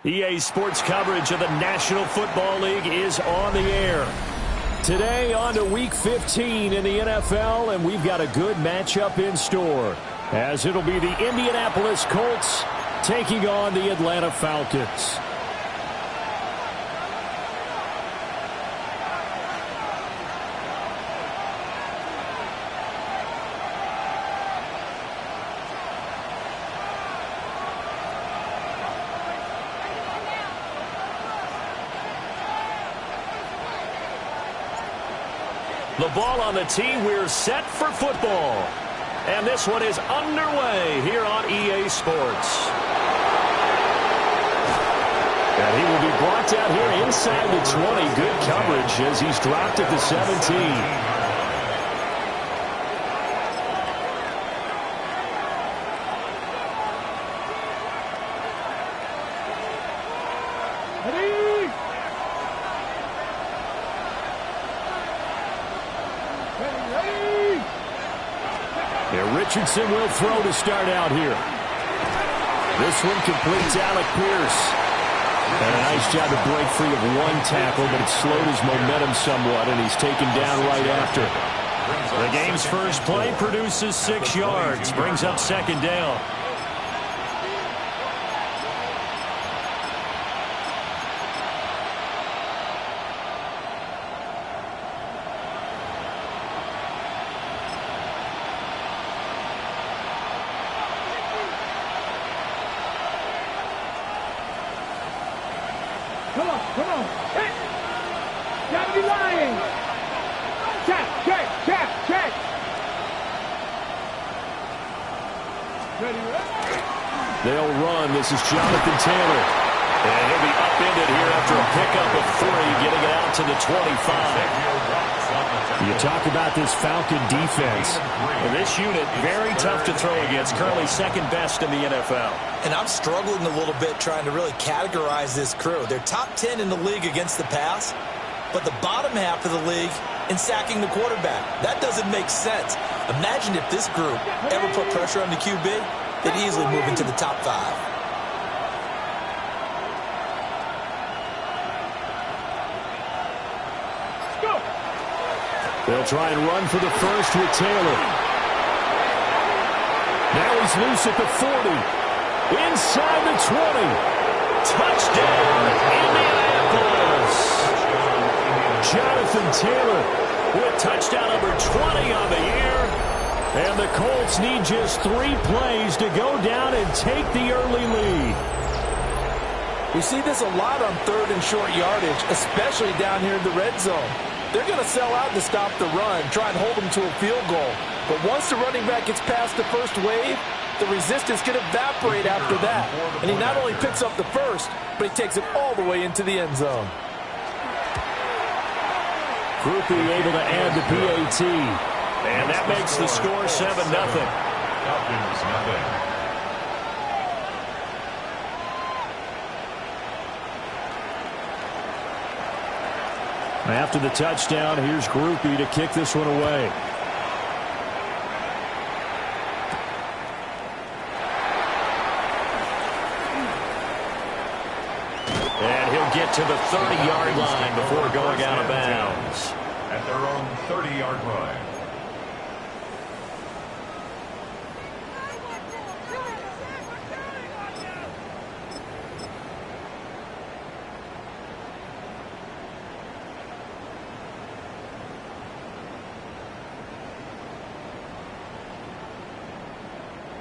EA Sports coverage of the National Football League is on the air. Today on to Week 15 in the NFL, and we've got a good matchup in store, as it'll be the Indianapolis Colts taking on the Atlanta Falcons. The ball on the tee. We're set for football. And this one is underway here on EA Sports. And he will be blocked out here inside the 20. Good coverage as he's dropped at the 17. Richardson will throw to start out here. This one complete to Alec Pierce. And a nice job to break free of one tackle, but it slowed his momentum somewhat, and he's taken down right after. The game's first play produces 6 yards, brings up second down. Come on. Hey. Gotta be lying. Check. Ready. They'll run. This is Jonathan Taylor. And he'll be upended here after a pickup of 3, getting it out to the 25. You talk about this Falcon defense. And this unit, very tough to throw against, currently second best in the NFL. And I'm struggling a little bit trying to really categorize this crew. They're top 10 in the league against the pass, but the bottom half of the league in sacking the quarterback. That doesn't make sense. Imagine if this group ever put pressure on the QB, they'd easily move into the top 5. They'll try and run for the first with Taylor. Now he's loose at the 40. Inside the 20. Touchdown, Indianapolis. Jonathan Taylor with touchdown number 20 on the year. And the Colts need just 3 plays to go down and take the early lead. We see this a lot on 3rd and short yardage, especially down here in the red zone. They're going to sell out to stop the run, try and hold them to a field goal. But once the running back gets past the first wave, the resistance can evaporate after that. And he not only picks up the first, but he takes it all the way into the end zone. Groupie able to add the PAT. And that makes the score 7-0. Falcons, nothing. After the touchdown, here's Groupie to kick this one away. And he'll get to the 30-yard line before going out of bounds. At their own 30-yard line.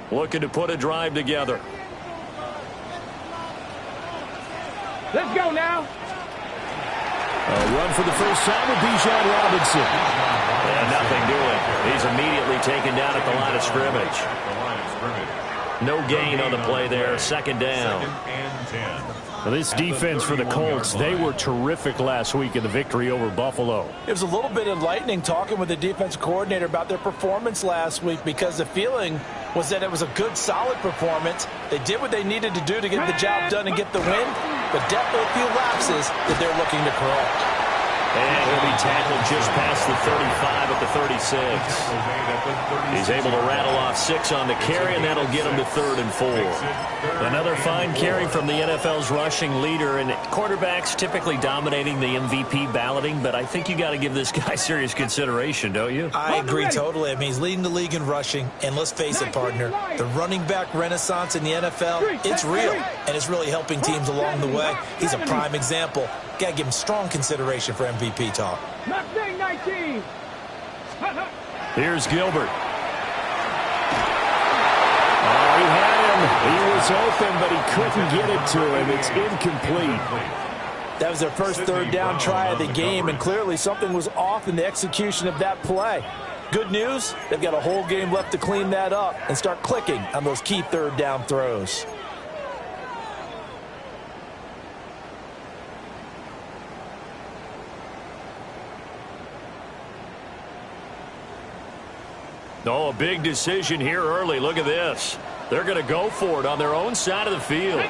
Looking to put a drive together. Let's go now. A run for the first time with Bijan Robinson. And nothing doing. He's immediately taken down at the line of scrimmage. No gain on the play there. 2nd down. 2nd and 10. Well, this defense for the Colts, they were terrific last week in the victory over Buffalo. It was a little bit enlightening talking with the defensive coordinator about their performance last week, because the feeling was that it was a good, solid performance. They did what they needed to do to get the job done and get the win, but definitely a few lapses that they're looking to correct. And he'll be tackled just past the 35 at the 36. He's able to rattle off 6 on the carry, and that'll get him to 3rd and 4. Another fine carry from the NFL's rushing leader, and quarterbacks typically dominating the MVP balloting, but I think you got to give this guy serious consideration, don't you? I agree totally. I mean, he's leading the league in rushing, and let's face it, partner, the running back renaissance in the NFL, it's real, and it's really helping teams along the way. He's a prime example. Got to give him strong consideration for MVP talk. Mustang 19. Here's Gilbert. Oh, he had him. He was open, but he couldn't get it to him. It's incomplete. That was their first 3rd down try of the game, and clearly something was off in the execution of that play. Good news, they've got a whole game left to clean that up and start clicking on those key 3rd down throws. Oh, a big decision here early. Look at this. They're going to go for it on their own side of the field.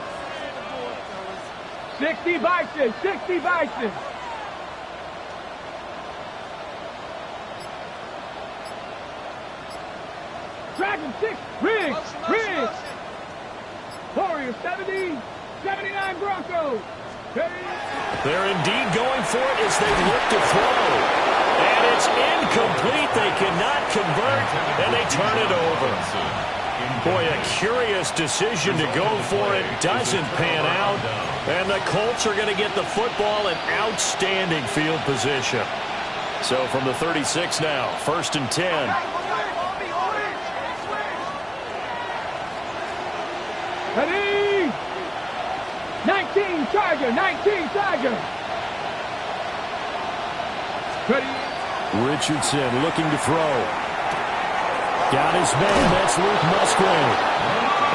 60 Bison, 60 Bison. Dragon 6, Riggs. Warriors 70, 79 Broncos. They're indeed going for it as they look to throw. And it's incomplete. They cannot convert, and they turn it over. Boy, a curious decision to go for it. Doesn't pan out. And the Colts are going to get the football in outstanding field position. So from the 36 now, 1st and 10. Ready? 19 Tiger, 19 Tiger. Ready? Richardson looking to throw. Got his man. That's Luke Musgrave.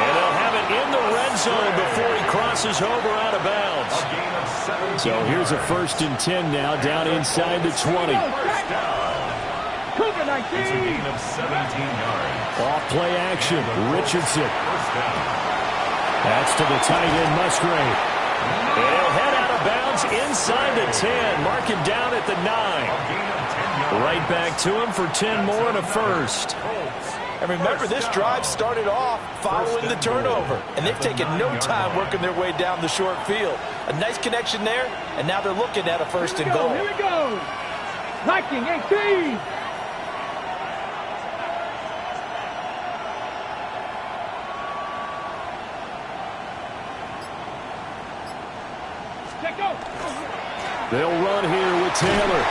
And they'll have it in the red zone before he crosses over out of bounds. So here's a 1st and 10 now, down inside the 20. Over 19. It's a gain of 17 yards. Off play action. Richardson. First down. That's to the tight end, Musgrave. And he'll head out of bounds inside the 10. Mark him down at the 9. Gain of 10 yards. Right back to him for 10 more and a first. And remember, this drive started off following the turnover, and they've taken no time working their way down the short field. A nice connection there, and now they're looking at a first and goal. Here we go. Viking 18. Check go. They'll run here with Taylor.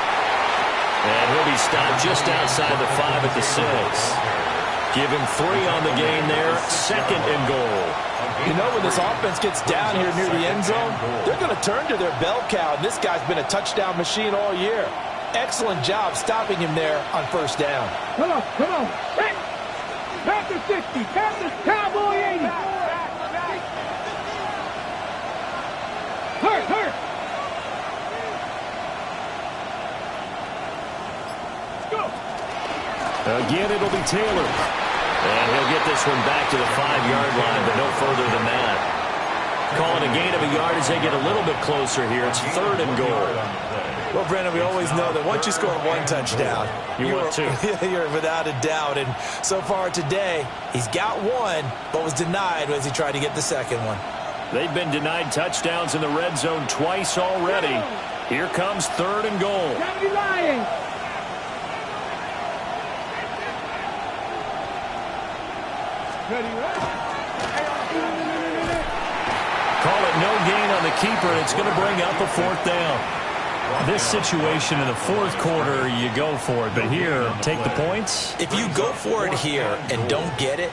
And he'll be stopped just outside the 5 at the 6. Give him 3 on the game there. Second and goal. You know, when this offense gets down here near the end zone, they're going to turn to their bell cow, and this guy's been a touchdown machine all year. Excellent job stopping him there on first down. Come on, come on. Hey. Panther 60. Panthers Cowboy 80. Hurt. Go. Again, it'll be Taylor. And he'll get this one back to the 5-yard line, but no further than that. Calling a gain of a yard as they get a little bit closer here. It's third and goal. Well, Brandon, we always know that once you score one touchdown, You want two. You're without a doubt. And so far today, he's got one, but was denied as he tried to get the second one. They've been denied touchdowns in the red zone twice already. Here comes third and goal. County Lions. Ready, Call it no gain on the keeper, and it's going to bring up a fourth down. This situation in the fourth quarter, you go for it. But here, take the points. If you go for it here and don't get it,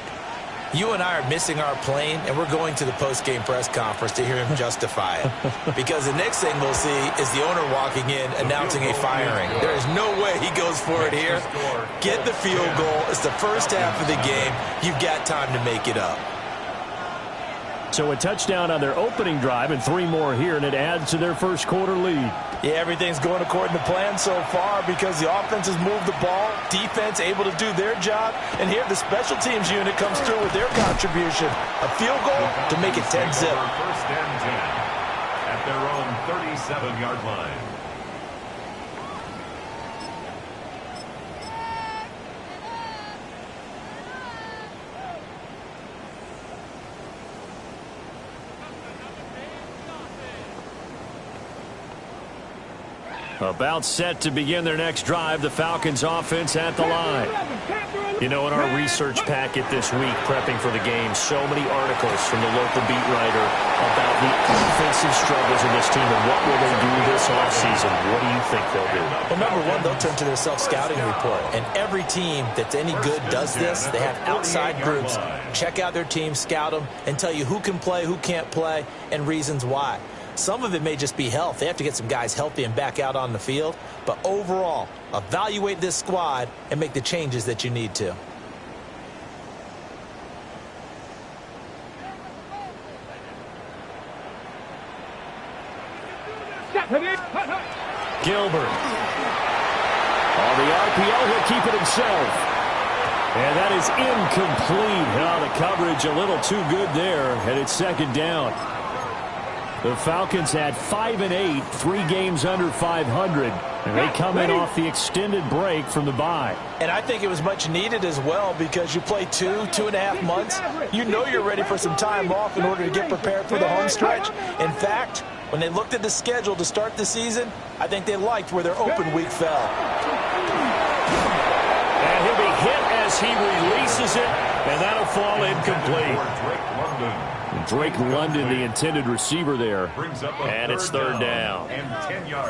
you and I are missing our plane, and we're going to the post-game press conference to hear him justify it. Because the next thing we'll see is the owner walking in announcing a firing. There is no way he goes for it here. Get the field goal. It's the first half of the game. You've got time to make it up. So a touchdown on their opening drive and 3 more here, and it adds to their first quarter lead. Yeah, everything's going according to plan so far because the offense has moved the ball, defense able to do their job, and here the special teams unit comes through with their contribution. A field goal to make it 10-zip. First and 10 at their own 37-yard line. About set to begin their next drive, the Falcons offense at the line. You know, in our research packet this week, prepping for the game, so many articles from the local beat writer about the offensive struggles of this team and what will they do this offseason. What do you think they'll do? Well, number one, they'll turn to their self-scouting report. And every team that's any good does this. They have outside groups. Check out their team, scout them, and tell you who can play, who can't play, and reasons why. Some of it may just be health. They have to get some guys healthy and back out on the field. But overall, evaluate this squad and make the changes that you need to. Gilbert. On the RPO, he'll keep it himself. And that is incomplete. Now the coverage a little too good there, and it's second down. The Falcons had 5 and 8, 3 games under 500, and they come in off the extended break from the bye. And I think it was much needed as well because you play 2.5 months. You know you're ready for some time off in order to get prepared for the home stretch. In fact, when they looked at the schedule to start the season, I think they liked where their open week fell. And he'll be hit as he releases it, and that'll fall incomplete. Drake London, the intended receiver there. And it's third down.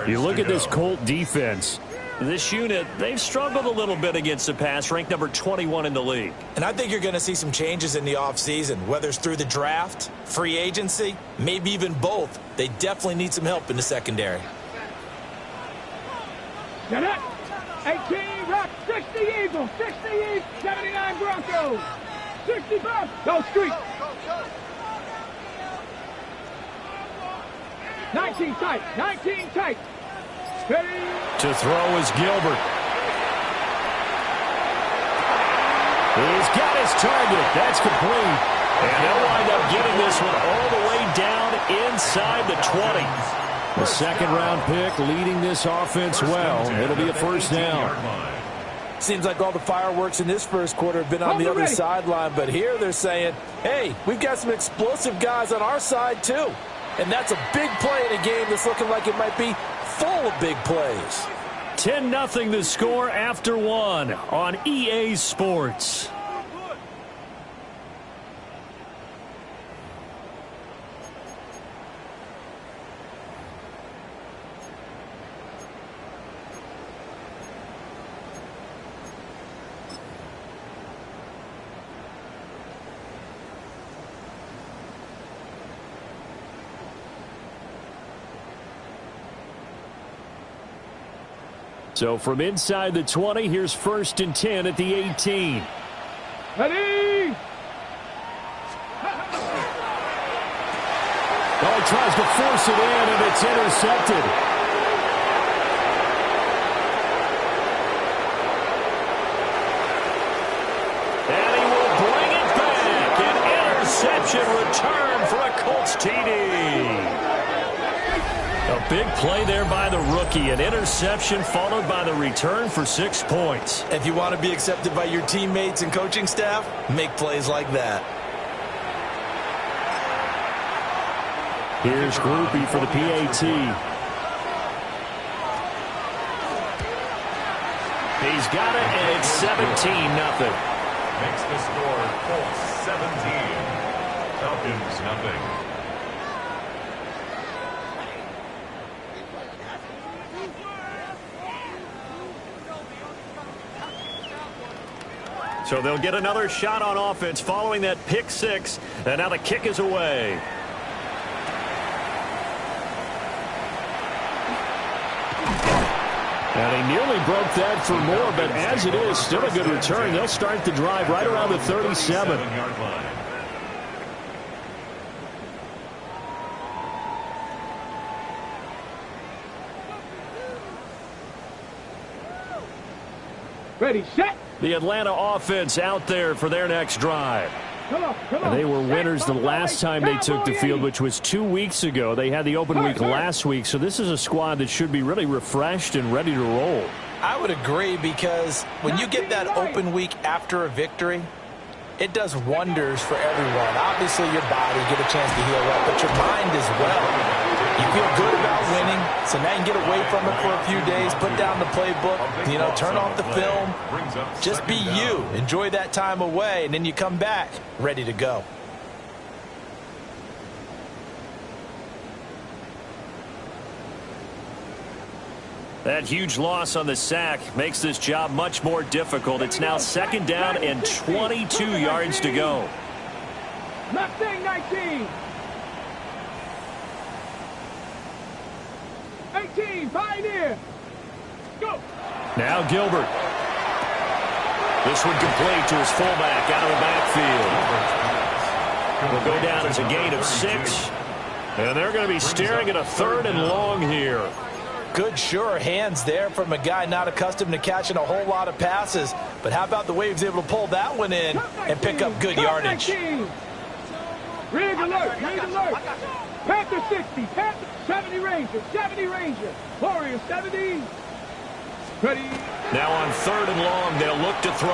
You look at this Colt defense. This unit, they've struggled a little bit against the pass, ranked number 21 in the league. And I think you're going to see some changes in the offseason, whether it's through the draft, free agency, maybe even both. They definitely need some help in the secondary. Get it. 18 Rock, 60 Eagles, 60 Eagles, 79 Broncos, 60 Bucks. Go Street. 19 tight, 19 tight. Steady. To throw is Gilbert. He's got his target. That's complete. And they'll wind up getting this one all the way down inside the 20. The second-round pick leading this offense well. It'll be a first down. Seems like all the fireworks in this first quarter have been on the other sideline, but here they're saying, hey, we've got some explosive guys on our side too. And that's a big play in a game that's looking like it might be full of big plays. 10-0 the score after one on EA Sports. So from inside the 20, here's 1st and 10 at the 18. Ready? Oh, he tries to force it in, and it's intercepted. And he will bring it back. An interception return for a Colts TD. A big play there by the rookie. An interception followed by the return for 6 points. If you want to be accepted by your teammates and coaching staff, make plays like that. Here's Groupie for the PAT. He's got it, and it's 17-0. Makes the score Colts 17. Falcons nothing. So they'll get another shot on offense following that pick six. And now the kick is away. And he nearly broke that for more, but as it is, still a good return. They'll start the drive right around the 37. Yard line. Ready, set. The Atlanta offense out there for their next drive. Come on, come on. And they were winners the last time they took the field, which was 2 weeks ago. They had the open week last week, so this is a squad that should be really refreshed and ready to roll. I would agree, because when you get that open week after a victory, it does wonders for everyone. Obviously, your body, get a chance to heal up, but your mind as well. You feel good about winning, so now you can get away from it for a few days, put down the playbook, turn off the film. Just be you. Enjoy that time away, and then you come back ready to go. That huge loss on the sack makes this job much more difficult. It's now 2nd down and 22 yards to go. Mustang 19. 18, Pioneer. Go. Now Gilbert. This one complete to his fullback out of the backfield. Will go down as a gain of 6. And they're going to be staring at a 3rd and long here. Good, sure hands there from a guy not accustomed to catching a whole lot of passes. But how about the way he was able to pull that one in and pick up good yardage? Rig alert, rig alert. Panther 60, Panther 70 Ranger, 70 Ranger. Warrior 70. Ready. Now on 3rd and long, they'll look to throw.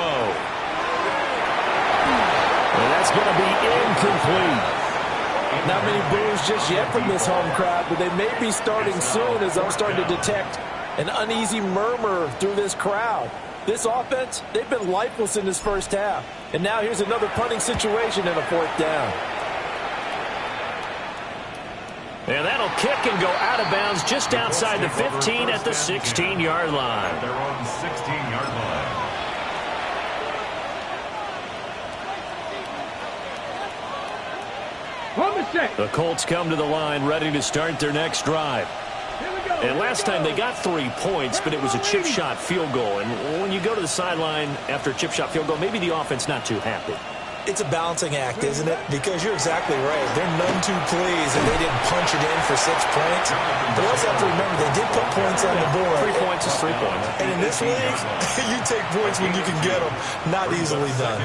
And that's going to be incomplete. Not many boos just yet from this home crowd, but they may be starting soon, as I'm starting to detect an uneasy murmur through this crowd. This offense, they've been lifeless in this first half. And now here's another punting situation and a 4th down. And that'll kick and go out of bounds just outside the 15 at the 16-yard line. Their own 16-yard line. On the set. The Colts come to the line ready to start their next drive. Here we go. And last time they got 3 points, but it was a chip shot field goal. And when you go to the sideline after a chip shot field goal, maybe the offense not too happy. It's a balancing act, isn't it? Because you're exactly right. They're none too pleased that they didn't punch it in for 6 points. But you also have to remember they did put points on the board. 3 points is 3 points. And in this league, you take points when you can get them. Not easily done.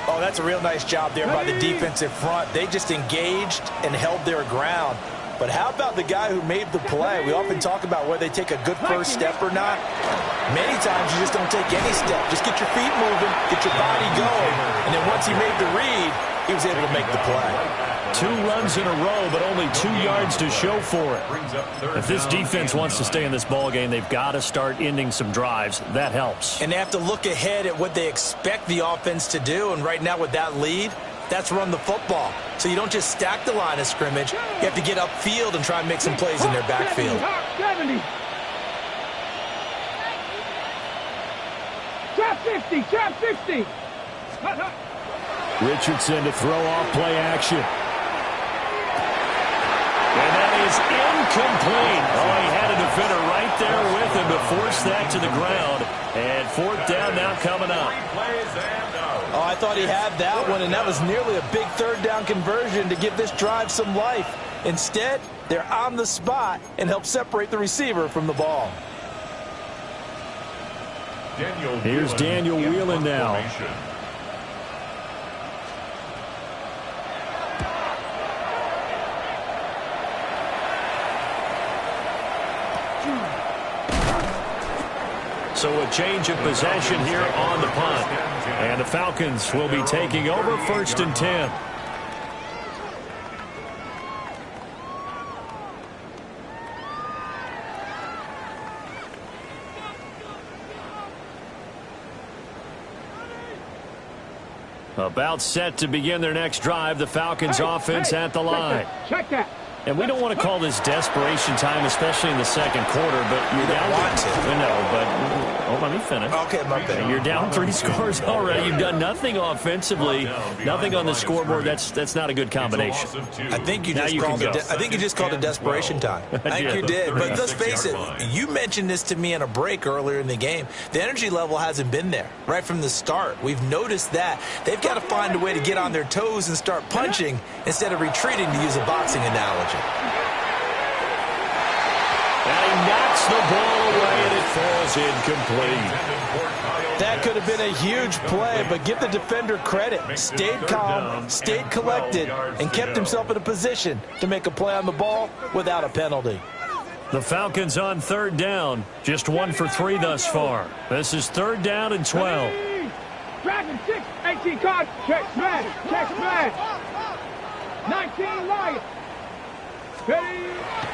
Oh, that's a real nice job there by the defensive front. They just engaged and held their ground. But how about the guy who made the play? We often talk about whether they take a good first step or not. Many times you just don't take any step. Just get your feet moving, get your body going. And then once he made the read, he was able to make the play. 2 runs in a row, but only 2 yards to show for it. If this defense wants to stay in this ballgame, they've got to start ending some drives. That helps. And they have to look ahead at what they expect the offense to do. And right now with that lead, that's run the football. So you don't just stack the line of scrimmage. You have to get upfield and try and make some plays in their backfield. 70. Trap 50, trap 50. Richardson to throw off play action. And that is incomplete. Oh, he had a defender right there with him to force that to the ground. And 4th down now coming up. Oh, I thought he had that one, and that was nearly a big 3rd down conversion to give this drive some life. Instead, they're on the spot and help separate the receiver from the ball. Here's Daniel Whelan now. So a change of possession here on the punt. And the Falcons will be taking over 1st and 10. About set to begin their next drive. The Falcons offense at the line. Check that. And we don't want to call this desperation time, especially in the 2nd quarter, but you're down. Want to. No, but let me finish. Okay, my bad. You're down 3 scores already. You've done nothing offensively, nothing on the scoreboard. That's not a good combination. I think you just called it desperation time. I think you did. But let's face it, you mentioned this to me in a break earlier in the game. The energy level hasn't been there right from the start. We've noticed that. They've got to find a way to get on their toes and start punching instead of retreating, to use a boxing analogy. And he knocks the ball away, and it falls incomplete. That could have been a huge play, but give the defender credit. Stayed calm, stayed collected, and kept himself in a position to make a play on the ball without a penalty. The Falcons on 3rd down. Just 1 for 3 thus far. This is 3rd down and 12. Dragon 6, 18 card. Check smash, check smash. 19 Lions.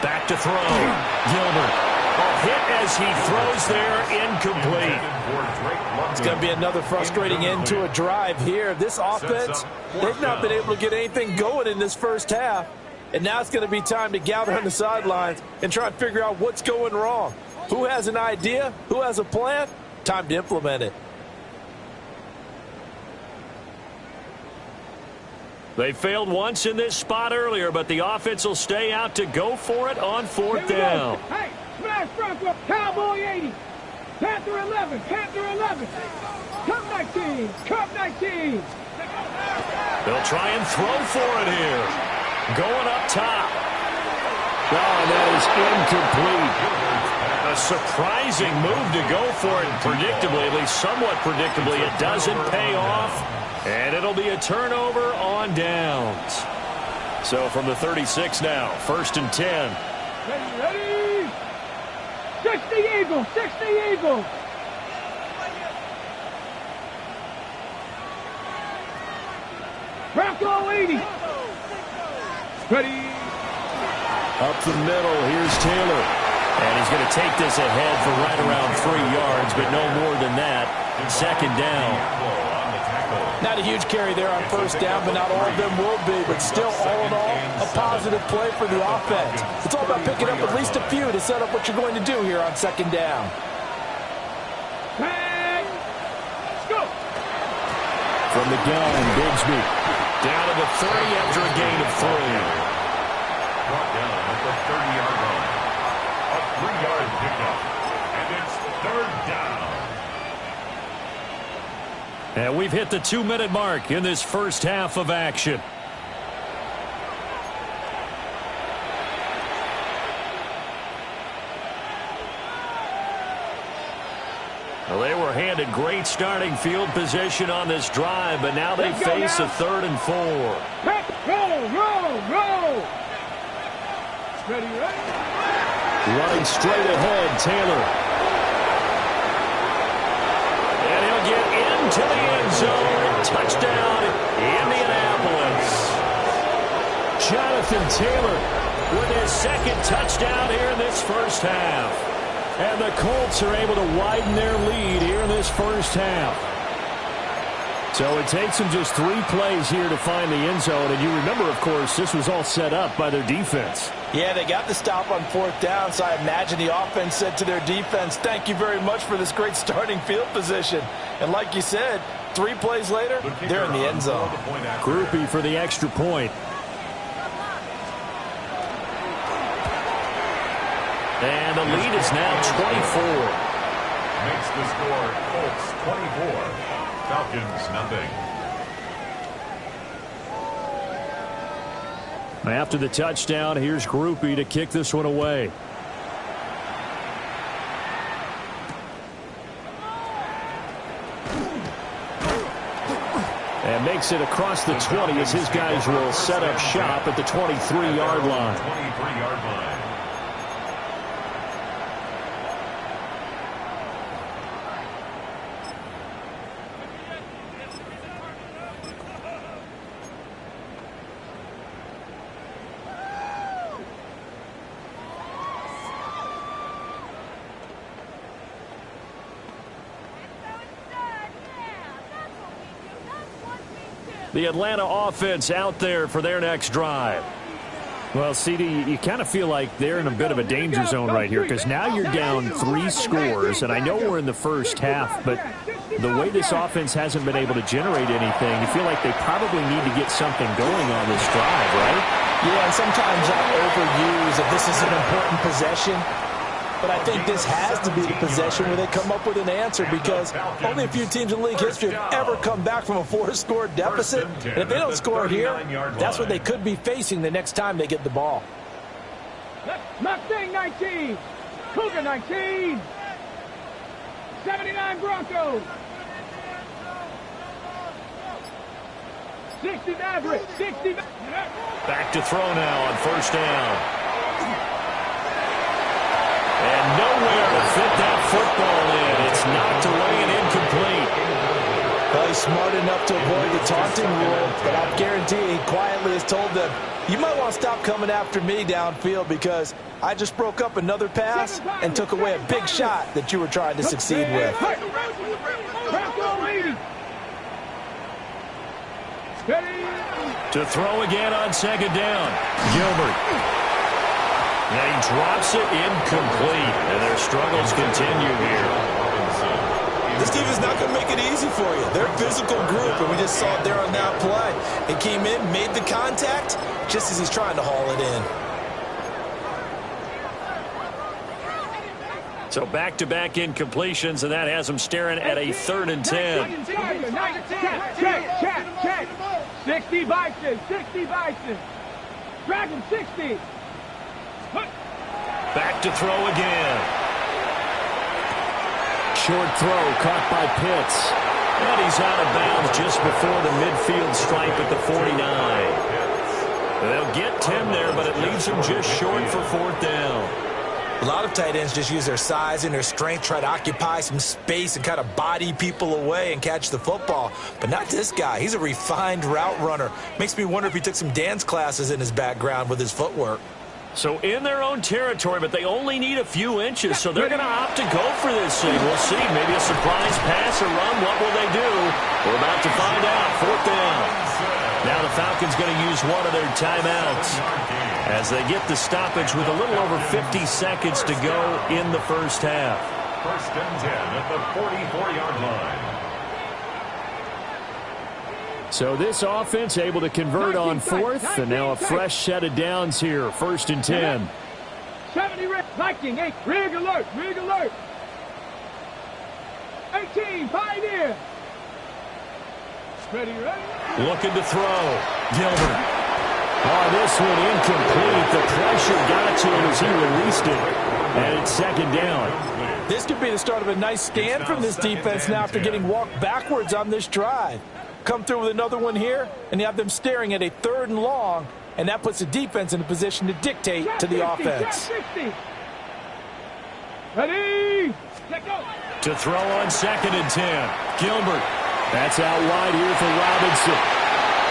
Back to throw. Gilbert. A hit as he throws there, incomplete. It's going to be another frustrating end to a drive here. This offense, they've not been able to get anything going in this 1st half. And now it's going to be time to gather on the sidelines and try and figure out what's going wrong. Who has an idea? Who has a plan? Time to implement it. They failed once in this spot earlier, but the offense will stay out to go for it on 4th down. Hey, smash Bronco, Cowboy 80, Panther 11, Panther 11, Cub 19, Cub 19. They'll try and throw for it here. Going up top. Oh, that is incomplete. A surprising move to go for it, predictably, at least somewhat predictably. It doesn't pay off. And it'll be a turnover on downs. So from the 36 now, 1st and 10. Ready? 60 Eagles, 60 Eagles. Bronco 80. Ready? Up the middle, here's Taylor. And he's going to take this ahead for right around 3 yards, but no more than that. 2nd down. Not a huge carry there on 1st down, but not all of them will be. But still, all in all, a positive play for the offense. It's all about picking up at least a few to set up what you're going to do here on 2nd down. Let's go. From the gun, Bigsby. Down to the 30 after a gain of 3. Brought down at the 30-yard line. A 3-yard pickup. And it's 3rd down. And we've hit the 2-minute mark in this first half of action. Well, they were handed great starting field position on this drive, but now they face a 3rd and 4. Roll. Ready. Running straight ahead, Taylor. And he'll get into the end zone. Touchdown, Indianapolis. Jonathan Taylor With his second touchdown here in this first half. And the Colts are able to widen their lead here in this first half. So it takes them just 3 plays here to find the end zone. And you remember, of course, this was all set up by their defense. Yeah, they got the stop on 4th down, so I imagine the offense said to their defense, thank you very much for this great starting field position. And like you said, 3 plays later, they're in the end zone. Groupie for the extra point. And the lead is now 24. Makes the score Colts 24, Falcons nothing. After the touchdown, here's Groupie to kick this one away. And makes it across the 20 as his guys will set up shop at the 23-yard line. 23-yard line. The Atlanta offense out there for their next drive. Well, CD, you kind of feel like they're in a bit of a danger zone right here because now you're down 3 scores, and I know we're in the first half, but the way this offense hasn't been able to generate anything, you feel like they probably need to get something going on this drive, right? Yeah, and sometimes I overuse if this is an important possession. But I think this has to be the possession where they come up with an answer because only a few teams in league history have ever come back from a 4-score deficit. And if they don't score here, that's what they could be facing the next time they get the ball. Mustang 19. Cougar 19. 79 Broncos. 60 Maverick. 60. Back to throw now on first down. And nowhere to fit that football in. It's knocked away and incomplete. Well, he's smart enough to avoid the taunting rule, but I'll guarantee he quietly has told them, you might want to stop coming after me downfield because I just broke up another pass and took away a big shot that you were trying to succeed with. To throw again on second down. Gilbert. And he drops it incomplete. And their struggles continue here. This team is not going to make it easy for you. They're a physical group, and we just saw it there on that play. It came in, made the contact, just as he's trying to haul it in. So back-to-back incompletions, and that has them staring at a 3rd and 10. Check. 60 Bison. 60 Bison. Dragon 60. Back to throw again. Short throw caught by Pitts. And he's out of bounds just before the midfield stripe at the 49. They'll get 10 there, but it leaves them just short for 4th down. A lot of tight ends just use their size and their strength, try to occupy some space and kind of body people away and catch the football. But not this guy. He's a refined route runner. Makes me wonder if he took some dance classes in his background with his footwork. So in their own territory, but they only need a few inches, so they're going to opt to go for this thing. We'll see. Maybe a surprise pass or run. What will they do? We're about to find out. 4th down. Now the Falcons going to use one of their timeouts as they get the stoppage with a little over 50 seconds to go in the first half. 1st and 10 at the 44-yard line. So this offense able to convert on 4th, and now a fresh set of downs here. 1st and 10. 70 Viking 8. Rig alert. 18 Pioneer. Ready, ready. Looking to throw. Gilbert. Oh, this one incomplete. The pressure got to him as he released it. And it's second down. This could be the start of a nice stand from this defense now after getting walked backwards on this drive. Come through with another one here, and you have them staring at a 3rd and long, and that puts the defense in a position to dictate to the offense. Ready, let go. To throw on 2nd and 10. Gilbert. That's out wide here for Robinson.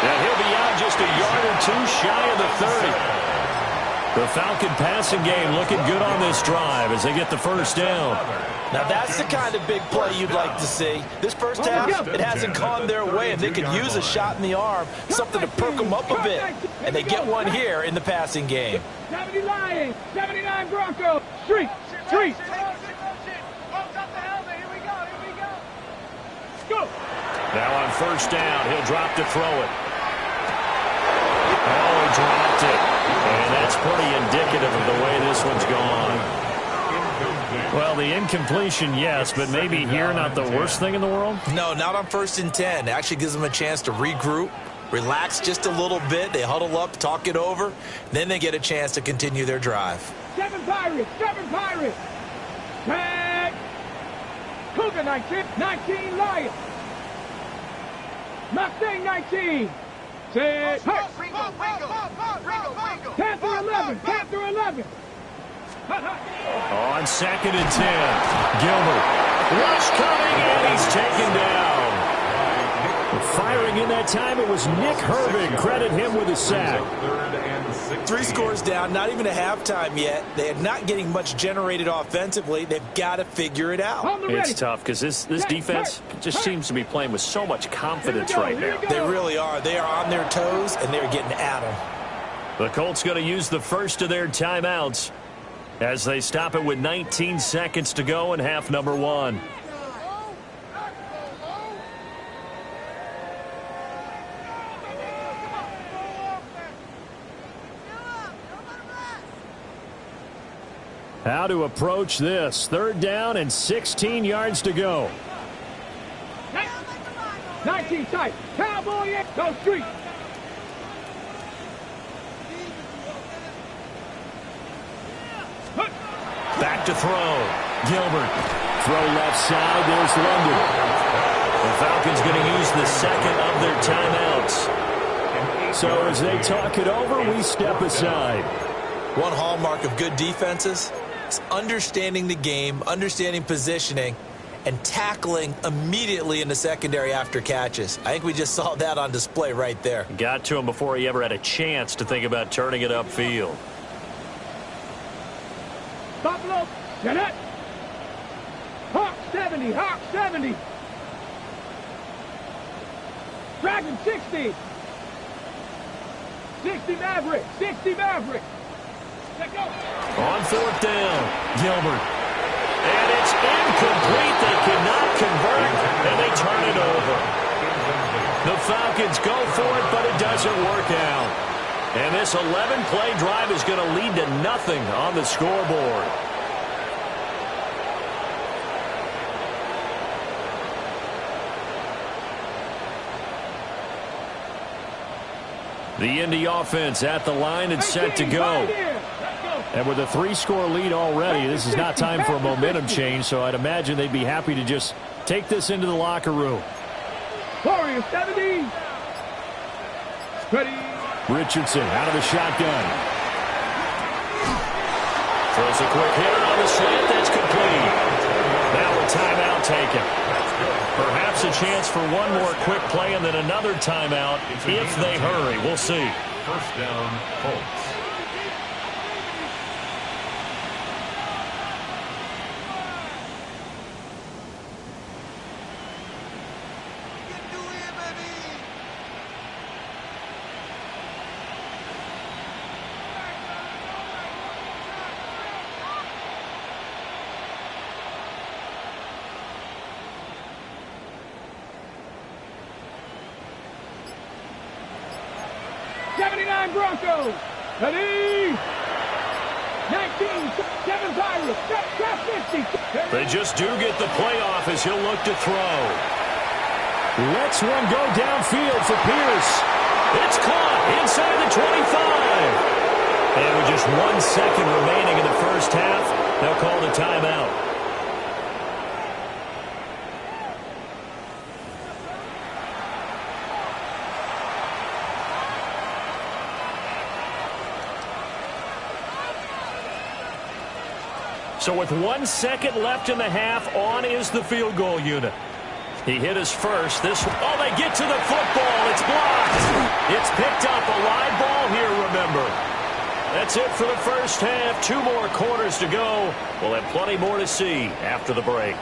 And he'll be out just a yard or two shy of the 30. The Falcon passing game looking good on this drive as they get the first down. Now that's the kind of big play you'd like to see. This first half, it hasn't gone their way, and they could use a shot in the arm, something to perk them up a bit. And they get one here in the passing game. 70 Lions, 79 Broncos. Street, street. Go. Now on first down, he'll drop to throw it. Oh, he dropped it. And that's pretty indicative of the way this one's gone. Well, the incompletion, yes, but maybe here not the worst thing in the world? No, not on 1st and 10. It actually gives them a chance to regroup, relax just a little bit. They huddle up, talk it over. Then they get a chance to continue their drive. 7 Pirates, 7 Pirates. Tag. Cougar 19, 19 Lions. Mustang 19. Set. Panther 11, Panther 11. On 2nd and 10. Gilbert. Rush coming, and he's taken down. Firing in that time, it was Nick Herbig. Credit him with a sack. 3 scores down, not even a halftime yet. They are not getting much generated offensively. They've got to figure it out. It's tough because this defense just seems to be playing with so much confidence right now. They really are. They are on their toes, and they're getting at them. The Colts going to use the first of their timeouts as they stop it with 19 seconds to go in half number 1. How to approach this. 3rd down and 16 yards to go. 19 tight. Cowboy, go street. Back to throw. Gilbert. Throw left side. There's London. The Falcons going to use the second of their timeouts. So as they talk it over, we step aside. One hallmark of good defenses is understanding the game, understanding positioning, and tackling immediately in the secondary after catches. I think we just saw that on display right there. Got to him before he ever had a chance to think about turning it upfield. Buffalo, get it. Hawk 70, Hawk 70. Dragon 60. 60 Maverick, 60 Maverick. Let go. On 4th down, Gilbert. And it's incomplete. They cannot convert, and they turn it over. The Falcons go for it, but it doesn't work out. And this 11-play drive is going to lead to nothing on the scoreboard. The Indy offense at the line and set to go. And with a 3-score lead already, this is not time for a momentum change, so I'd imagine they'd be happy to just take this into the locker room. Warriors 70. Ready. Richardson out of the shotgun. Throws a quick hitter on the slant. That's complete. Now a timeout taken. Perhaps a chance for one more quick play and then another timeout if they hurry. We'll see. First down, Colts. Broncos. Ready. 19, 7 Pirates. That's 50. They just do get the playoff as he'll look to throw. Lets one go downfield for Pierce. It's caught inside the 25. And with just 1 second remaining in the first half, they'll call the timeout. So with 1 second left in the half, on is the field goal unit. He hit his first. Oh, they get to the football. It's blocked. It's picked up. A live ball here, remember. That's it for the first half. 2 more quarters to go. We'll have plenty more to see after the break.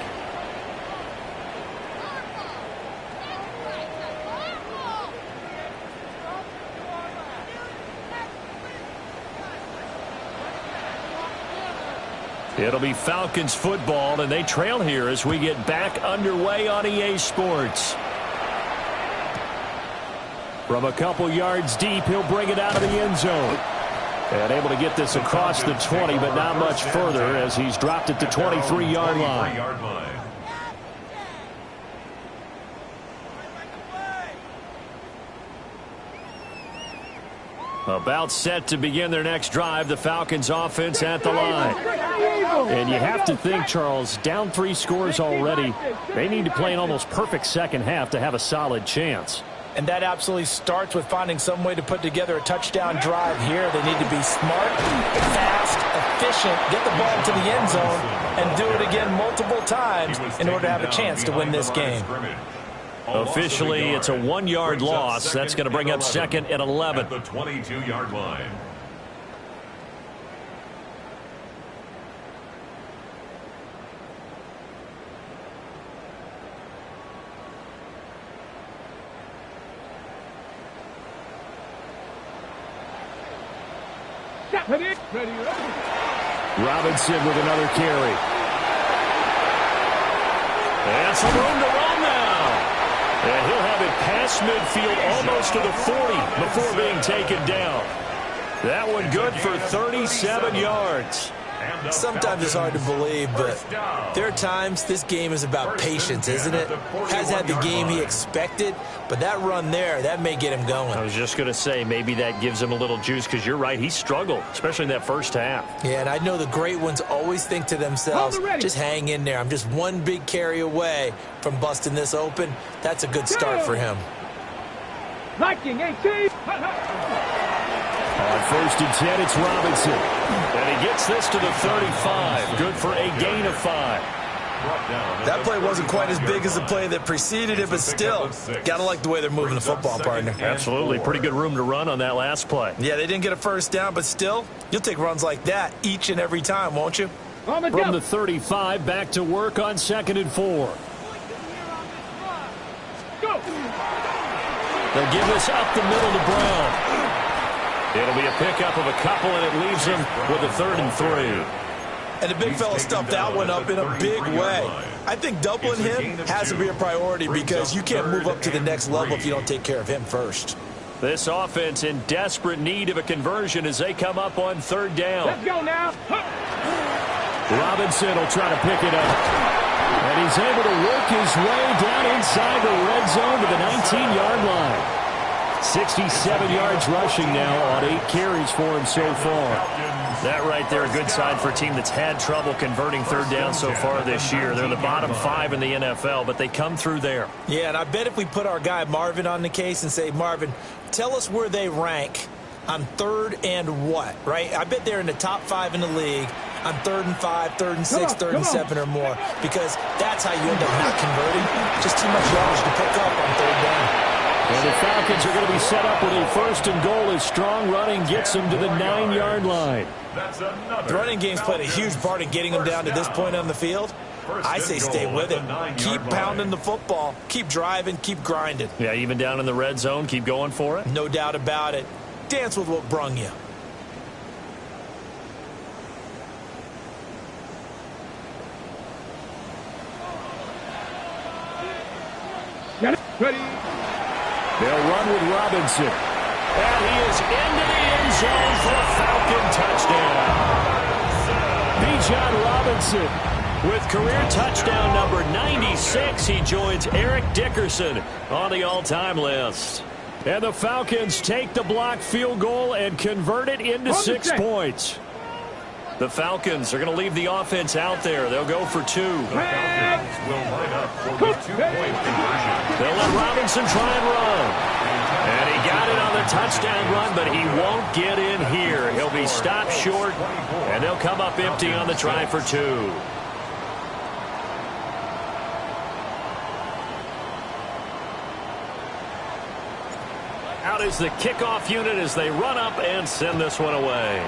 It'll be Falcons football, and they trail here as we get back underway on EA Sports. From a couple yards deep, he'll bring it out of the end zone. And able to get this across the 20, but not much further as he's dropped at the 23-yard line. About set to begin their next drive, the Falcons offense at the line. And you have to think, Charles, down 3 scores already. They need to play an almost perfect second half to have a solid chance. And that absolutely starts with finding some way to put together a touchdown drive here. They need to be smart, fast, efficient, get the ball to the end zone, and do it again multiple times in order to have a chance to win this game. Officially, it's a 1-yard loss. That's going to bring up second and 11. At the 22-yard line. Robinson with another carry. And some room to run now. And he'll have it past midfield almost to the 40 before being taken down. That one good for 37 yards. Sometimes it's hard to believe, but there are times this game is about patience, isn't it? Has had the game he expected, but that run there, that may get him going. I was just going to say, maybe that gives him a little juice, because you're right, he struggled, especially in that first half. Yeah, and I know the great ones always think to themselves, just hang in there. I'm just one big carry away from busting this open. That's a good start for him. Liking 18. On 1st and 10, it's Robinson. And he gets this to the 35. Good for a gain of 5. That play wasn't quite as big as the play that preceded it, but still, got to like the way they're moving the football, partner. Absolutely. Pretty good room to run on that last play. Yeah, they didn't get a first down, but still, you'll take runs like that each and every time, won't you? From the 35, back to work on 2nd and 4. They'll give this up the middle to Brown. It'll be a pickup of a couple, and it leaves him with a 3rd and 3. And the big fella stuffed that one up in a big way. I think doubling him has to be a priority because you can't move up to the next level if you don't take care of him first. This offense in desperate need of a conversion as they come up on 3rd down. Let's go now. Robinson will try to pick it up. And he's able to work his way down inside the red zone to the 19-yard line. 67 yards rushing now on 8 carries for him so far. That right there, a good sign for a team that's had trouble converting 3rd down so far this year. They're the bottom 5 in the NFL, but they come through there. Yeah, and I bet if we put our guy Marvin on the case and say, Marvin, tell us where they rank on 3rd and what, right? I bet they're in the top 5 in the league on 3rd and 5, 3rd and 6, 3rd and 7 or more, because that's how you end up not converting. Just too much yardage to pick up on 3rd down. And the Falcons are going to be set up with a 1st and goal as strong running gets them to the 9-yard line. The running game's played a huge part in getting them down to this point on the field. I say stay with it. Keep pounding the football. Keep driving. Keep grinding. Yeah, even down in the red zone, keep going for it. No doubt about it. Dance with what brung you. Ready. They'll run with Robinson. And he is into the end zone for a Falcon touchdown. Bijan Robinson With career touchdown number 96, he joins Eric Dickerson on the all-time list. And the Falcons take the blocked field goal and convert it into 6 points. The Falcons are going to leave the offense out there. They'll go for 2. The Falcons will line up for the 2-point conversion. They'll let Robinson try and run. And he got it on the touchdown run, but he won't get in here. He'll be stopped short, and they'll come up empty on the try for 2. Out is the kickoff unit as they run up and send this one away.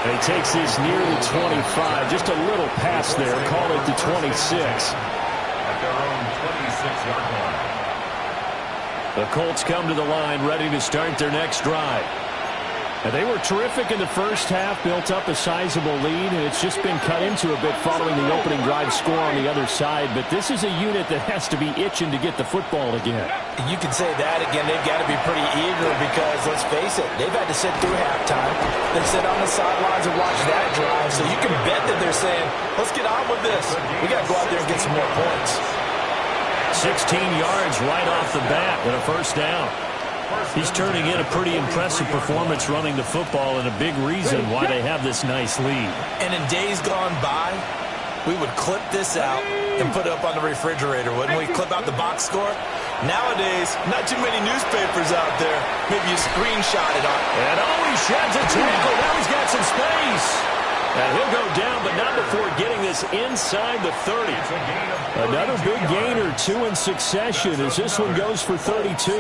And he takes this near the 25. Just a little pass there. Call it the 26. At their own 26-yard line. The Colts come to the line ready to start their next drive. And they were terrific in the first half, built up a sizable lead, and it's just been cut into a bit following the opening drive score on the other side. But this is a unit that has to be itching to get the football again. You can say that again. They've got to be pretty eager because, let's face it, they've had to sit through halftime. They sit on the sidelines and watch that drive. So you can bet that they're saying, let's get on with this. We got to go out there and get some more points. 16 yards right off the bat and a first down. He's turning in a pretty impressive performance running the football and a big reason why they have this nice lead. And in days gone by, we would clip this out and put it up on the refrigerator, wouldn't we? Clip out the box score. Nowadays, not too many newspapers out there. Maybe you screenshot it on. And he sheds a tackle. Now he's got some space. And he'll go down, but not before getting this inside the 30. Another big gainer, 2 in succession, as this one goes for 32.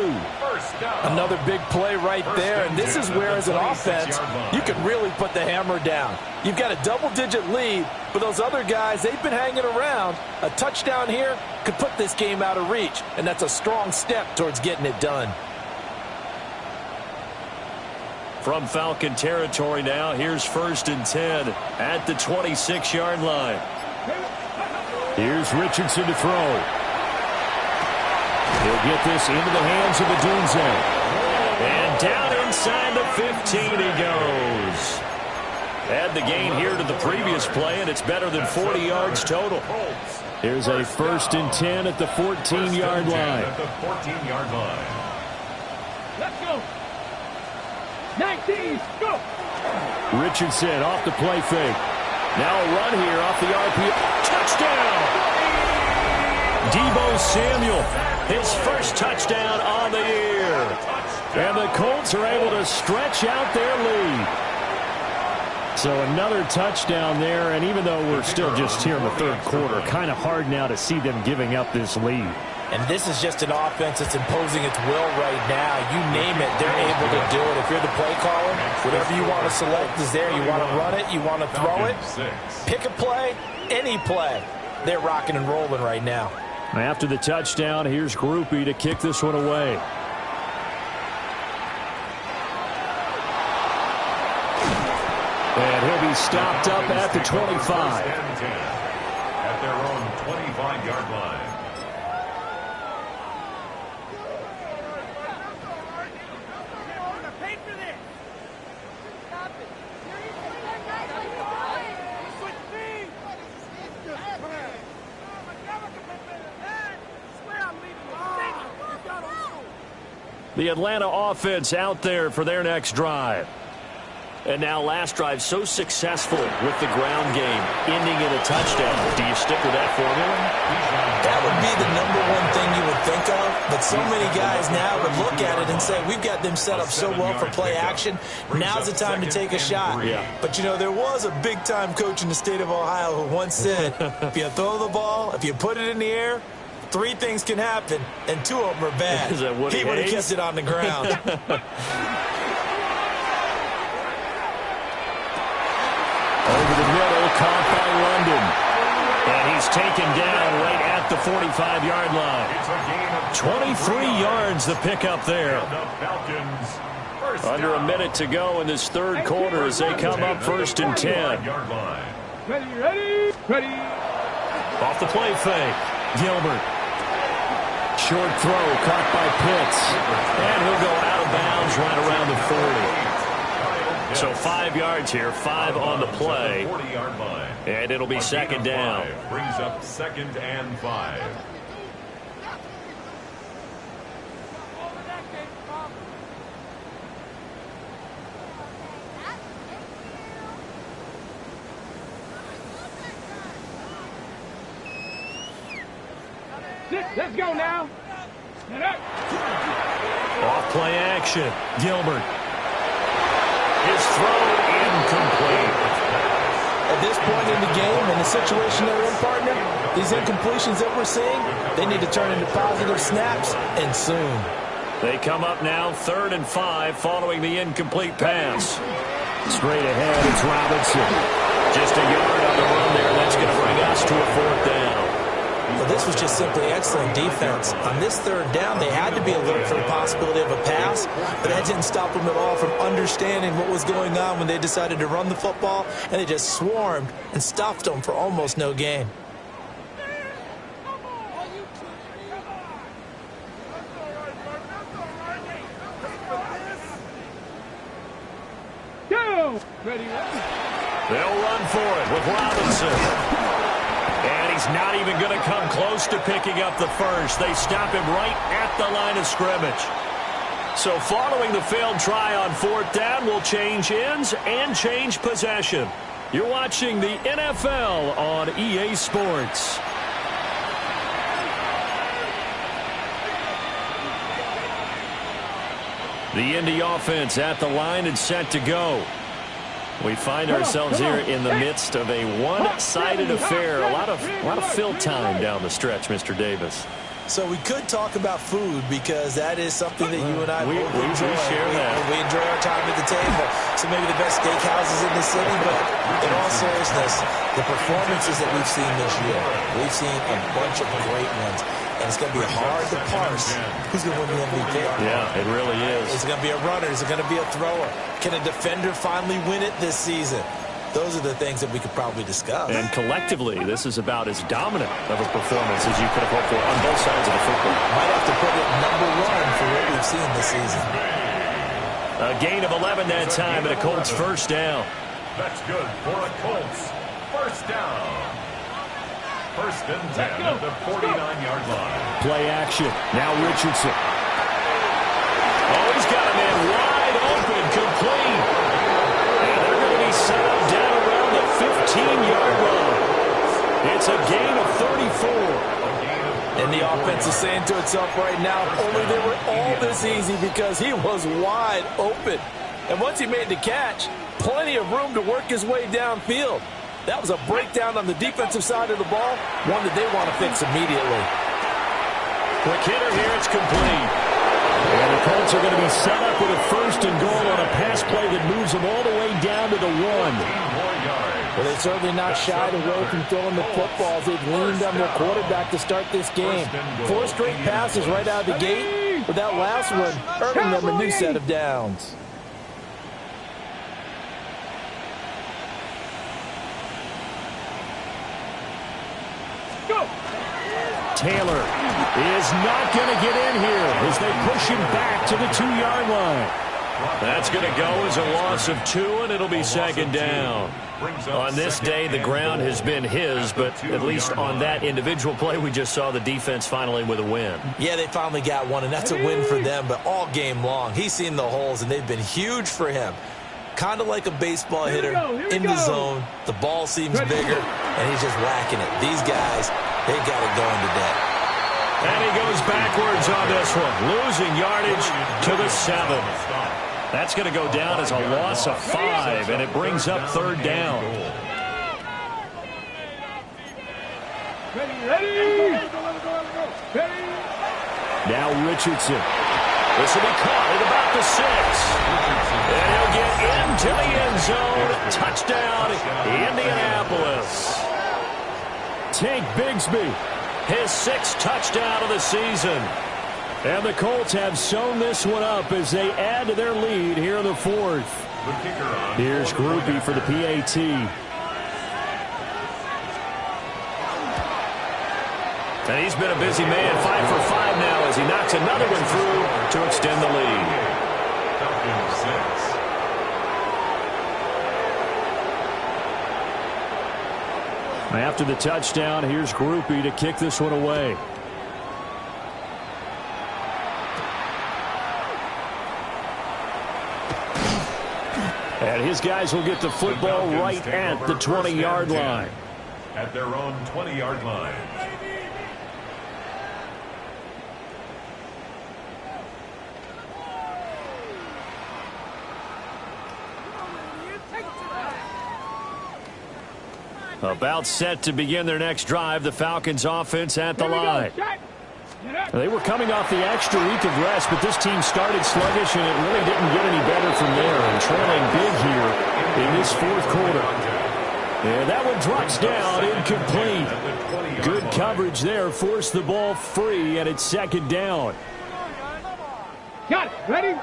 Another big play right there, and this is where, as an offense, you can really put the hammer down. You've got a double-digit lead, but those other guys, they've been hanging around. A touchdown here could put this game out of reach, and that's a strong step towards getting it done. From Falcon territory now, here's 1st and 10 at the 26-yard line. Here's Richardson to throw. He'll get this into the hands of the Dunze. And down inside the 15 he goes. Add the gain here to the previous play, and it's better than 40 yards total. Here's a 1st and 10 at the 14-yard line. At the 14-yard line. Let's go. 19, go! Richardson off the play fake. Now a run here off the RPO. Touchdown! Deebo Samuel, his first touchdown on the year. And the Colts are able to stretch out their lead. So another touchdown there, and even though we're still just here in the 3rd quarter, kind of hard now to see them giving up this lead. And this is just an offense that's imposing its will right now. You name it, they're able to do it. If you're the play caller, whatever you want to select is there. You want to run it, you want to throw it, pick a play, any play. They're rocking and rolling right now. After the touchdown, here's Groupie to kick this one away. And he'll be stopped up at the 25. At their own 25-yard line. The Atlanta offense out there for their next drive. And now last drive so successful with the ground game, ending in a touchdown. Do you stick with that formula? That would be the #1 thing you would think of, but so many guys now would look at it and say, we've got them set up so well for play action, now's the time to take a shot. Yeah. But, you know, there was a big-time coach in the state of Ohio who once said, if you throw the ball, if you put it in the air, 3 things can happen, and 2 of them are bad. Is that Woody He would have Hayes? kept it on the ground. Over the middle, caught by London. And he's taken down right at the 45-yard line. It's a gain of 23 yards the pickup there. And the Falcons Under a minute to go in this 3rd quarter as they come up 1st and 10. Ready. Off the play fake. Gilbert. Short throw caught by Pitts. And he'll go out of bounds right around the 40. So 5 yards here, 5 on the play. And it'll be second down. Brings up 2nd and 5. Let's go now. Off play action. Gilbert. His throw incomplete. At this point in the game, in the situation they're in, partner, these incompletions that we're seeing, they need to turn into positive snaps, and soon. They come up now 3rd and 5 following the incomplete pass. Straight ahead, it's Robinson. Just a yard on the run there. That's going to bring us to a 4th down. Well, this was just simply excellent defense. On this 3rd down, they had to be alert for the possibility of a pass, but that didn't stop them at all from understanding what was going on when they decided to run the football, and they just swarmed and stuffed them for almost no gain. Go! Ready? They'll run for it with Robinson. And he's not even going to come close to picking up the first. They stop him right at the line of scrimmage. So following the failed try on 4th down, we'll change ends and change possession. You're watching the NFL on EA Sports. The Indy offense at the line and set to go. We find ourselves here in the midst of a one-sided affair. A lot of fill time down the stretch, Mr. Davis. So we could talk about food because that is something that you and I we enjoy. share that. We enjoy our time at the table. So maybe the best steakhouses in the city, but in all seriousness, the performances that we've seen this year, we've seen a bunch of great ones. And it's going to be hard to parse who's going to win the MVP. Yeah, it really is. Is it going to be a runner? Is it going to be a thrower? Can a defender finally win it this season? Those are the things that we could probably discuss. And collectively, this is about as dominant of a performance as you could have hoped for on both sides of the football. Might have to put it #1 for what we've seen this season. A gain of 11 that time, and a Colts 1st down. That's good for a Colts 1st down. 1st and 10 at the 49-yard line. Play action. Now Richardson. Oh, he's got a man wide open, complete. And they're going to be set up down around the 15-yard line. It's a gain of 34. And the offense is saying to itself right now, only they were all this easy because he was wide open. And once he made the catch, plenty of room to work his way downfield. That was a breakdown on the defensive side of the ball, one that they want to fix immediately. Quick hitter here, it's complete. And the Colts are going to be set up with a 1st and goal on a pass play that moves them all the way down to the 1. Well, they're certainly not shied away from throwing the footballs. They've leaned on their quarterback to start this game. 4 straight passes right out of the gate, with that last one earning them a new set of downs. Taylor is not going to get in here as they push him back to the 2-yard line. That's going to go as a loss of 2, and it'll be 2nd down. On this day, the ground has been his, but at least on that individual play, we just saw the defense finally with a win. Yeah, they finally got one, and that's a win for them, but all game long, he's seen the holes, and they've been huge for him. Kind of like a baseball hitter in the zone. The ball seems bigger, and he's just whacking it. These guys, they got it going today. And he goes backwards on this one, losing yardage to the 7. That's going to go down as a loss of 5, and it brings up 3rd down. Ready? Now Richardson. This will be caught at about the 6. And he'll get into the end zone. Touchdown, Indianapolis. Tank Bigsby. His 6th touchdown of the season. And the Colts have sewn this one up as they add to their lead here in the 4th. Here's Groupie for the PAT. And he's been a busy man, 5 for 5 now as he knocks another one through to extend the lead. After the touchdown, here's Groupie to kick this one away. And his guys will get the football right at the 20-yard line. At their own 20-yard line. About set to begin their next drive, the Falcons offense at the line. They were coming off the extra week of rest, but this team started sluggish, and it really didn't get any better from there, and trailing big here in this fourth quarter. And that one drops down, incomplete. Good coverage there, forced the ball free, and it's second down. Got it. Ready?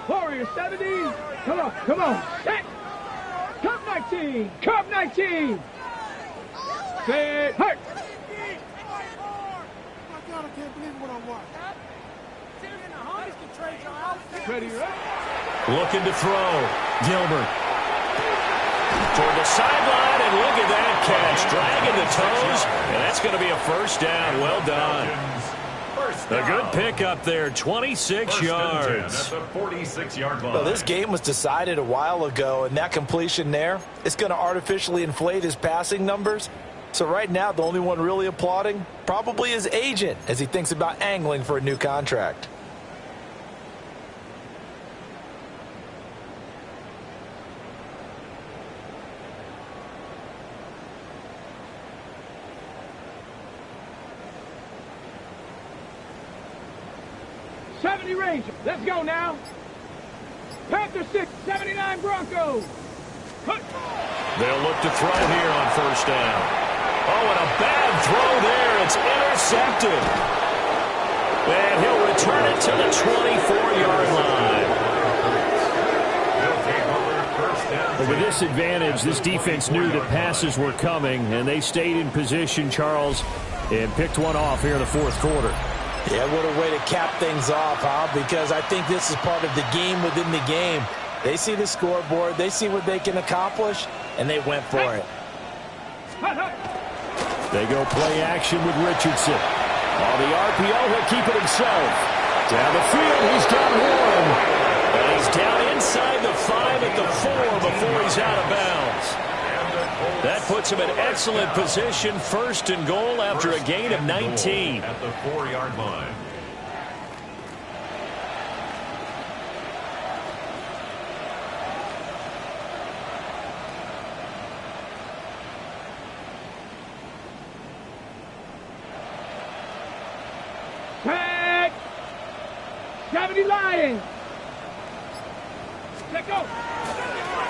Warrior 70. Come on. Set. Curve 19. Curve 19. Set. Hurt. I can't believe what I'm watching. Ready, right? Looking to throw. Gilbert. Toward the sideline, and look at that catch. Dragging the toes, and that's going to be a first down. Well done. A good pickup there, 26 yards. That's a 46-yard line. Well, this game was decided a while ago, and that completion there is going to artificially inflate his passing numbers. So right now, the only one really applauding probably his agent as he thinks about angling for a new contract. Ranger. Let's go now. Panther 6, 79 Broncos. They'll look to throw here on first down. Oh, and a bad throw there. It's intercepted. And he'll return it to the 24-yard line. Well, with this advantage, this defense knew that passes were coming, and they stayed in position, Charles, and picked one off here in the fourth quarter. Yeah, what a way to cap things off, huh? Because I think this is part of the game within the game. They see the scoreboard, they see what they can accomplish, and they went for it. They go play action with Richardson. On the RPO, he'll keep it himself. Down the field, he's got one. And he's down inside the 5 at the 4 before he's out of bounds. That puts him in excellent position, first and goal after a gain of 19. At the 4-yard line. Tag! 70 Lions! Let go!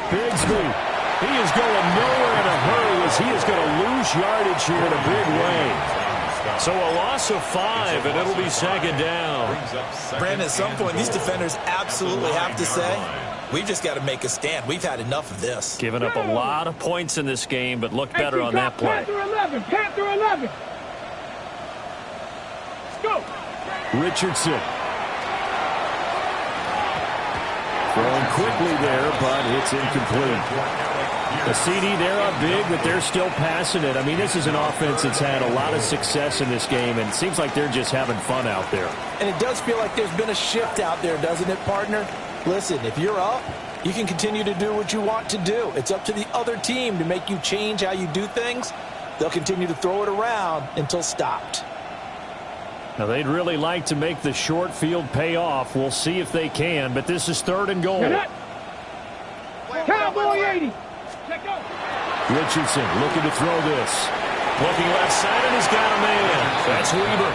Bigsby. He is going nowhere in a hurry as he is going to lose yardage here in a big way. So a loss of 5, and it'll be second down. Brandon, at some point, these defenders absolutely have to say, we've just got to make a stand. We've had enough of this. Giving up a lot of points in this game, but look better on that play. Panther 11, Panther 11. Let's go. Richardson. Throwing quickly there, but it's incomplete. The CD, they're up big, but they're still passing it. I mean, this is an offense that's had a lot of success in this game, and it seems like they're just having fun out there. And it does feel like there's been a shift out there, doesn't it, partner? Listen, if you're up, you can continue to do what you want to do. It's up to the other team to make you change how you do things. They'll continue to throw it around until stopped. Now, they'd really like to make the short field pay off. We'll see if they can, but this is third and goal. Cowboy 80. Check out. Richardson looking to throw this. Looking left side, and he's got a man. That's Weaver.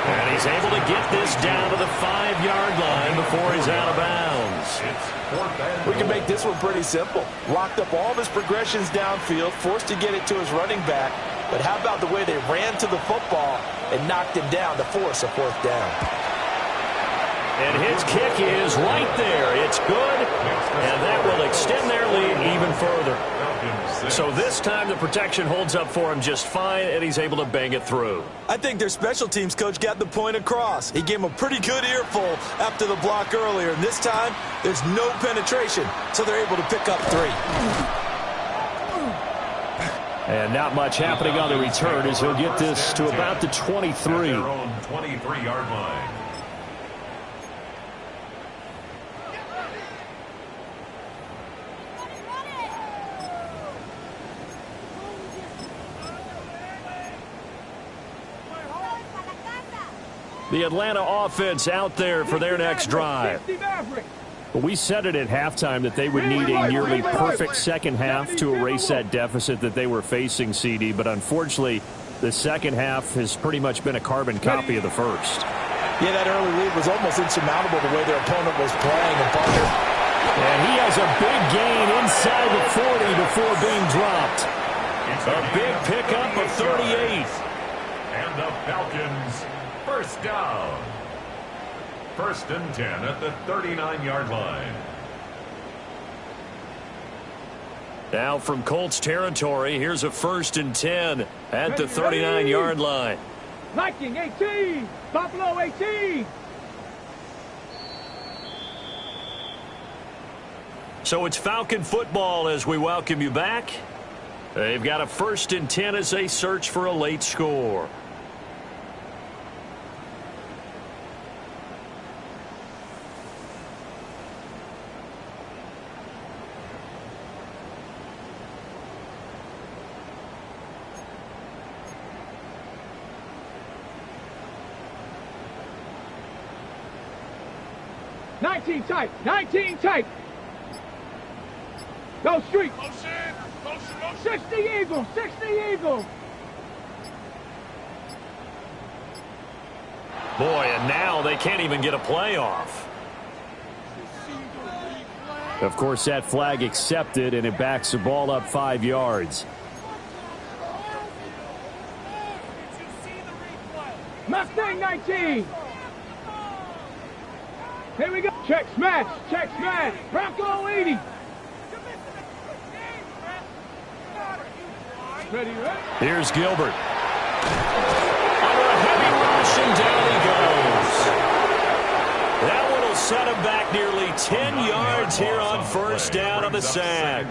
And he's able to get this down to the 5-yard line before he's out of bounds. We can make this one pretty simple. Locked up all of his progressions downfield, forced to get it to his running back. But how about the way they ran to the football and knocked him down to force a fourth down? And his kick is right there. It's good, and that will extend their lead even further. So this time the protection holds up for him just fine, and he's able to bang it through. I think their special teams coach got the point across. He gave him a pretty good earful after the block earlier, and this time there's no penetration, so they're able to pick up 3. And not much happening on the return as he'll get this to about the 23. Their own 23-yard line. The Atlanta offense out there for their next drive. But we said it at halftime that they would need a nearly perfect second half to erase that deficit that they were facing, CD. But unfortunately, the second half has pretty much been a carbon copy of the first. Yeah, that early lead was almost insurmountable the way their opponent was playing. And he has a big gain inside the 40 before being dropped. A big pickup of 38. And the Falcons, first down. 1st and 10 at the 39-yard line. Now from Colts territory, here's a 1st and 10 at the 39-yard line. Viking 18, Buffalo 18. So it's Falcon football as we welcome you back. They've got a 1st and 10 as they search for a late score. Tight, 19 tight. Go street. 60 Eagles, 60 Eagles. Boy, and now they can't even get a playoff. Of course, that flag accepted, and it backs the ball up 5 yards. Mustang 19. Here we go. Check smash. Check smash. Bronco 80. Ready, ready. Here's Gilbert. Under a heavy rush, and down he goes. That one will set him back nearly 10 yards here on 1st down on the sack.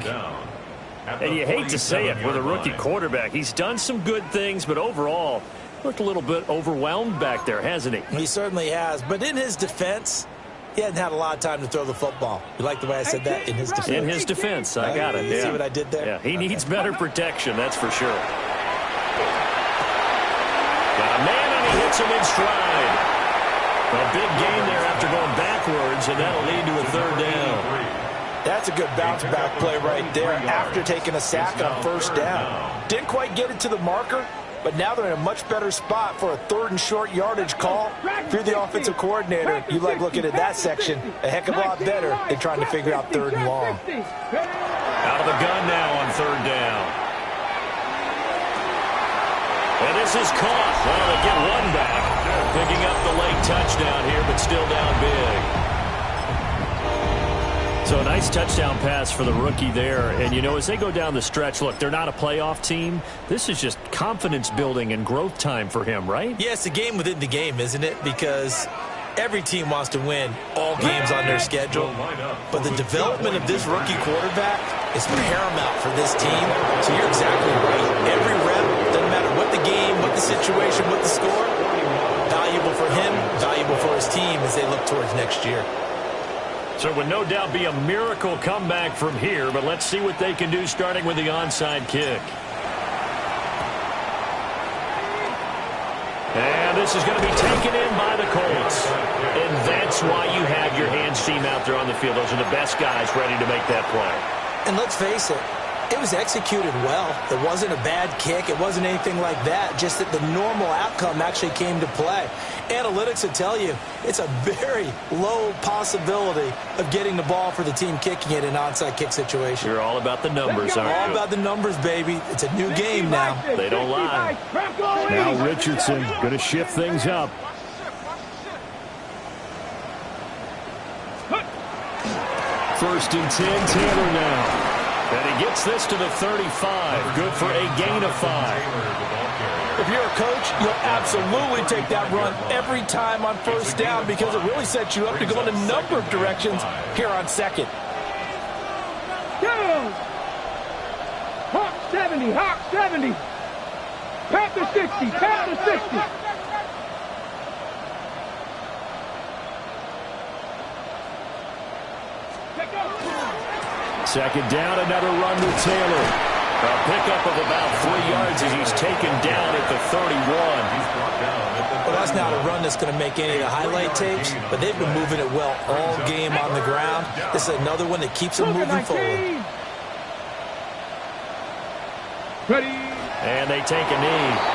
And you hate to say it with a rookie quarterback. He's done some good things, but overall, looked a little bit overwhelmed back there, hasn't he? He certainly has, but in his defense, he hadn't had a lot of time to throw the football. You like the way I said that? In his defense. In his defense, I got it. You yeah. see what I did there? Yeah, he needs better protection, that's for sure. Got a man, and he hits him in stride. A big gain there after going backwards, and that'll lead to a 3rd down. That's a good bounce back play right there after taking a sack on 1st down. Didn't quite get it to the marker, but now they're in a much better spot for a 3rd and short yardage call. If you're the offensive coordinator, you like looking at that section a heck of a lot better than trying to figure out 3rd and long. Out of the gun now on 3rd down. And this is caught. Well, they get one back. Picking up the late touchdown here, but still down big. So a nice touchdown pass for the rookie there. And, you know, as they go down the stretch, look, they're not a playoff team. This is just confidence building and growth time for him, right? Yeah, it's a game within the game, isn't it? Because every team wants to win all games on their schedule. But the development of this rookie quarterback is paramount for this team. So you're exactly right. Every rep, doesn't matter what the game, what the situation, what the score, valuable for him, valuable for his team as they look towards next year. So it would no doubt be a miracle comeback from here, but let's see what they can do starting with the onside kick. And this is going to be taken in by the Colts. And that's why you have your hands team out there on the field. Those are the best guys ready to make that play. And let's face it, it was executed well. It wasn't a bad kick. It wasn't anything like that. Just that the normal outcome actually came to play. Analytics will tell you it's a very low possibility of getting the ball for the team kicking it in an onside kick situation. You're all about the numbers, aren't you? All about the numbers, baby. It's a new game now. They don't lie. Now Richardson going to shift things up. First and 10, Taylor now. And he gets this to the 35. Good for a gain of 5. If you're a coach, you'll absolutely take that run every time on first down because it really sets you up to go in a number of directions here on second. Down! Hawk 70, Hawk 70. Panther 60, Panther 60. Second down, another run with Taylor. A pickup of about 3 yards as he's taken down at the 31. Well, that's not a run that's going to make any of the highlight tapes, but they've been moving it well all game on the ground. This is another one that keeps them moving forward. Ready. And they take a knee.